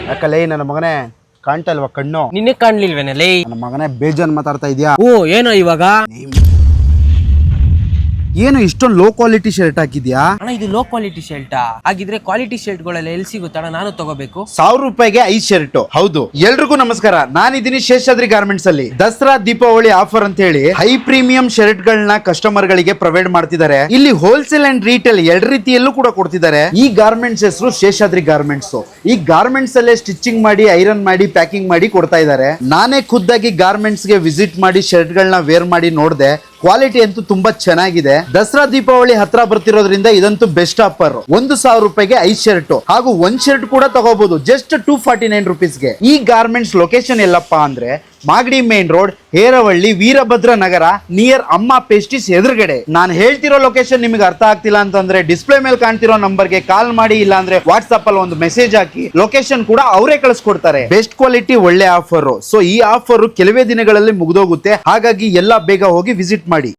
ಯಾಕಲೇ ನನ್ನ ಮಗನೇ ಕಾಣ್ತಾ ಇಲ್ವಾ ಕಣ್ಣು? ನಿನ್ನೆ ಕಾಣ್ಲಿಲ್ವೇನಲ್ಲೇ? ನನ್ನ ಮಗನೇ ಬೇಜಾನ್ ಮಾತಾಡ್ತಾ ಇದೀಯಾ? ಓ ಏನೋ ಇವಾಗ ಏನು ಇಷ್ಟೊಂದು ಲೋ ಕ್ವಾಲಿಟಿ ಶರ್ಟ್ ಹಾಕಿದ್ಯಾ ಅಣ್ಣ? ಇದು ಲೋ ಕ್ವಾಲಿಟಿ ಶರ್ಟಾ? ಹಾಗಿದ್ರೆ ಕ್ವಾಲಿಟಿ ಶರ್ಟ್ ಗಳೆಲ್ಲ ಎಲ್ಲಿ ಸಿಗುತ್ತಣ್ಣ? ನಾನು ತಗೋಬೇಕು. 1000 ರೂಪಾಯಿಗೆ 5 ಶರ್ಟ್. ಹೌದು, ಎಲ್ರಿಗೂ ನಮಸ್ಕಾರ. ನಾನಿದ್ದೀನಿ ಶೇಷಾದ್ರಿ ಗಾರ್ಮೆಂಟ್ಸ್ ಅಲ್ಲಿ. ದಸರಾ ದೀಪಾವಳಿ ಆಫರ್ ಅಂತ ಹೇಳಿ ಹೈ ಪ್ರೀಮಿಯಂ ಶರ್ಟ್ ಗಳನ್ನ ಕಸ್ಟಮರ್ ಗಳಿಗೆ ಪ್ರೊವೈಡ್ ಮಾಡ್ತಿದ್ದಾರೆ. ಇಲ್ಲಿ ಹೋಲ್ಸೇಲ್ ಅಂಡ್ ರೀಟೇಲ್ ಎರಡು ರೀತಿಯಲ್ಲೂ ಕೂಡ ಕೊಡ್ತಿದ್ದಾರೆ. ಈ ಗಾರ್ಮೆಂಟ್ಸ್ ಹೆಸರು ಶೇಷಾದ್ರಿ ಗಾರ್ಮೆಂಟ್ಸ್. ಈ ಗಾರ್ಮೆಂಟ್ಸ್ ಅಲ್ಲೇ ಸ್ಟಿಚಿಂಗ್ ಮಾಡಿ, ಐರನ್ ಮಾಡಿ, ಪ್ಯಾಕಿಂಗ್ ಮಾಡಿ ಕೊಡ್ತಾ ಇದ್ದಾರೆ. ನಾನೇ ಖುದ್ದಾಗಿ ಗಾರ್ಮೆಂಟ್ಸ್ ಗೆ ವಿಸಿಟ್ ಮಾಡಿ ಶರ್ಟ್ ಗಳನ್ನ ವೇರ್ ಮಾಡಿ ನೋಡಿದೆ. ಕ್ವಾಲಿಟಿ ಅಂತೂ ತುಂಬಾ ಚೆನ್ನಾಗಿದೆ. ದಸರಾ ದೀಪಾವಳಿ ಹತ್ರ ಬರ್ತಿರೋದ್ರಿಂದ ಇದಂತೂ ಬೆಸ್ಟ್ ಆಫರ್. 1000 ರೂಪಾಯಿಗೆ 5 ಶರ್ಟ್ ಹಾಗೂ 1 ಶರ್ಟ್ ಕೂಡ ತಗೋಬಹುದು ಜಸ್ಟ್ 249 ರುಪೀಸ್ಗೆ. ಈ ಗಾರ್ಮೆಂಟ್ಸ್ ಲೊಕೇಶನ್ ಎಲ್ಲಪ್ಪ ಅಂದ್ರೆ ಮಾಗಡಿ ಮೇನ್ ರೋಡ್, ಹೇರವಳ್ಳಿ, ವೀರಭದ್ರ ನಗರ, ನಿಯರ್ ಅಮ್ಮ ಪೇಸ್ಟಿಸ್ ಎದುರುಗಡೆ. ನಾನು ಹೇಳ್ತಿರೋ ಲೊಕೇಶನ್ ನಿಮಗೆ ಅರ್ಥ ಆಗ್ತಿಲ್ಲ ಅಂತಂದ್ರೆ ಡಿಸ್ಪ್ಲೇ ಮೇಲೆ ಕಾಣ್ತಿರೋ ನಂಬರ್ಗೆ ಕಾಲ್ ಮಾಡಿ, ಇಲ್ಲ ಅಂದ್ರೆ ವಾಟ್ಸ್ಆಪ್ ಅಲ್ಲಿ ಒಂದು ಮೆಸೇಜ್ ಹಾಕಿ. ಲೊಕೇಶನ್ ಕೂಡ ಅವರೇ ಕಳಿಸ್ಕೊಡ್ತಾರೆ. ಬೆಸ್ಟ್ ಕ್ವಾಲಿಟಿ, ಒಳ್ಳೆ ಆಫರ್. ಸೊ ಈ ಆಫರ್ ಕೆಲವೇ ದಿನಗಳಲ್ಲಿ ಮುಗಿದೋಗುತ್ತೆ. ಹಾಗಾಗಿ ಎಲ್ಲ ಬೇಗ ಹೋಗಿ ವಿಸಿಟ್ ಮಾಡಿ.